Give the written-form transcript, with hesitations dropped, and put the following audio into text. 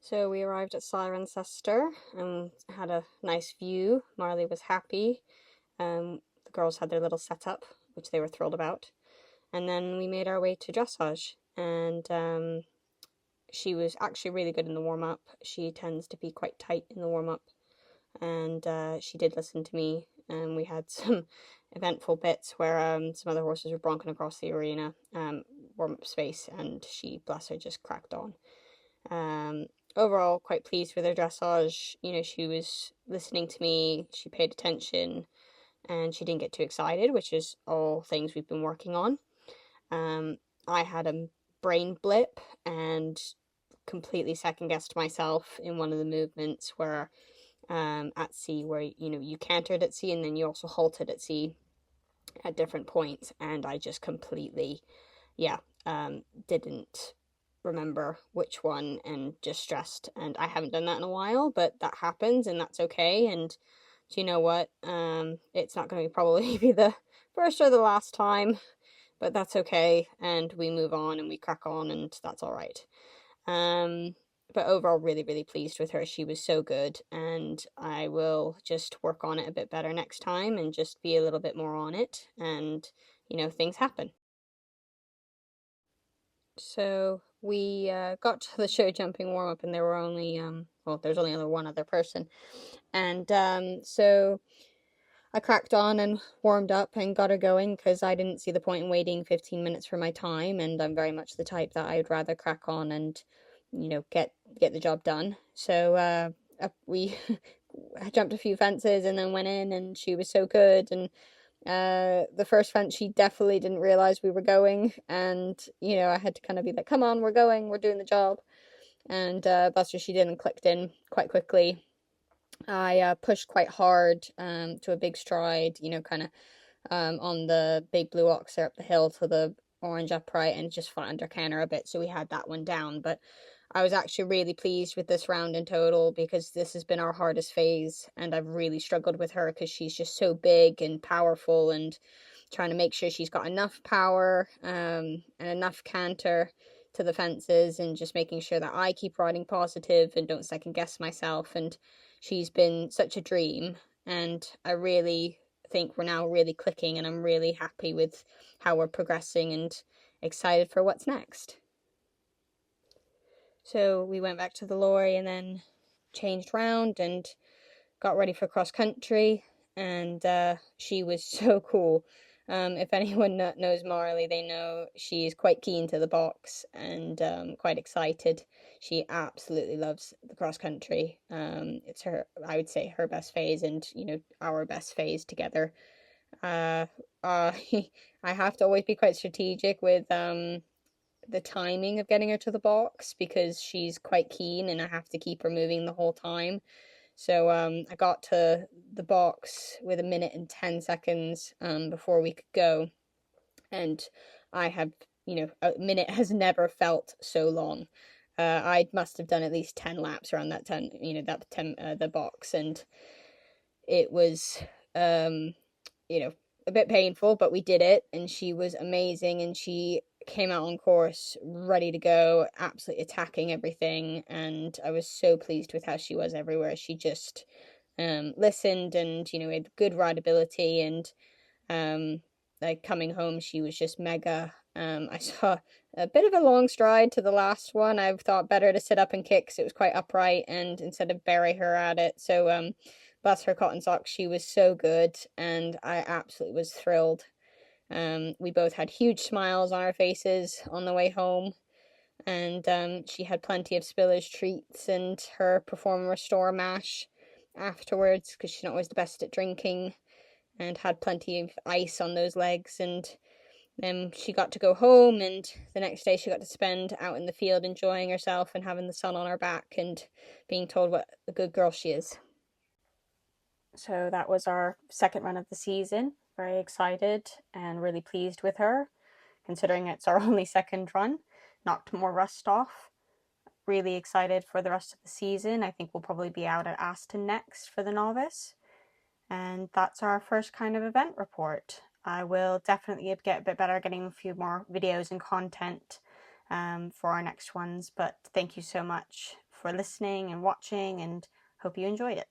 So we arrived at Cirencester and had a nice view. Marley was happy. The girls had their little setup, which they were thrilled about. And then we made our way to dressage, and she was actually really good in the warm up. She tends to be quite tight in the warm up, and she did listen to me. And we had some eventful bits where some other horses were bronking across the arena warm up space, and she, bless her, just cracked on. Um, Overall, quite pleased with her dressage. You know, she was listening to me, she paid attention, and she didn't get too excited, which is all things we've been working on. Um, I had a brain blip and completely second guessed myself in one of the movements where at sea, where you cantered at sea and then you also halted at sea at different points, and I just completely, yeah, didn't remember which one and just stressed. And I haven't done that in a while, but that happens and that's okay. And do you know what? It's not going to probably be the first or the last time, but that's okay. And we move on and we crack on, and that's all right. Um, but overall, really, really pleased with her. She was so good, and I will just work on it a bit better next time and just be a little bit more on it. And, things happen. So we got to the show jumping warm up, and there were only, well, there's only one other person. And so I cracked on and warmed up and got her going because I didn't see the point in waiting 15 minutes for my time, and I'm very much the type that I'd rather crack on and get the job done. So we jumped a few fences and then went in, and she was so good. And the first fence, she definitely didn't realize we were going, and I had to kind of be like, "Come on, we're going, we're doing the job." And that's what she did and clicked in quite quickly. I pushed quite hard to a big stride, kind of on the big blue oxer up the hill to the orange upright, and just flattened her canter a bit, so we had that one down. But I was actually really pleased with this round in total because this has been our hardest phase, and I've really struggled with her because she's just so big and powerful, and trying to make sure she's got enough power and enough canter to the fences, and just making sure that I keep riding positive and don't second guess myself. And she's been such a dream, and I really think we're now really clicking, and I'm really happy with how we're progressing and excited for what's next. So we went back to the lorry and then changed round and got ready for cross country, and she was so cool. If anyone knows Marley, they know she's quite keen to the box and quite excited. She absolutely loves the cross country. It's her, I would say, her best phase, and our best phase together. Uh, I have to always be quite strategic with the timing of getting her to the box because she's quite keen, and I have to keep her moving the whole time. So I got to the box with 1 minute and 10 seconds before we could go, and I have, a minute has never felt so long. I must have done at least 10 laps around that the box, and it was a bit painful, but we did it, and she was amazing, and she came out on course ready to go, absolutely attacking everything, and I was so pleased with how she was everywhere. She just listened, and had good rideability, and like coming home, she was just mega. I saw a bit of a long stride to the last one. I thought better to sit up and kick because it was quite upright, and instead of bury her at it. So bless her cotton socks, she was so good, and I absolutely was thrilled. We both had huge smiles on our faces on the way home, and she had plenty of spillage treats and her perform and restore mash afterwards because she's not always the best at drinking, and had plenty of ice on those legs. And then she got to go home, and the next day she got to spend out in the field enjoying herself and having the sun on her back and being told what a good girl she is. So that was our second run of the season. Very excited and really pleased with her, considering it's our only second run. Knocked more rust off. Really excited for the rest of the season. I think we'll probably be out at Aston next for the novice. And that's our first kind of event report. I will definitely get a bit better getting a few more videos and content for our next ones. But thank you so much for listening and watching, and hope you enjoyed it.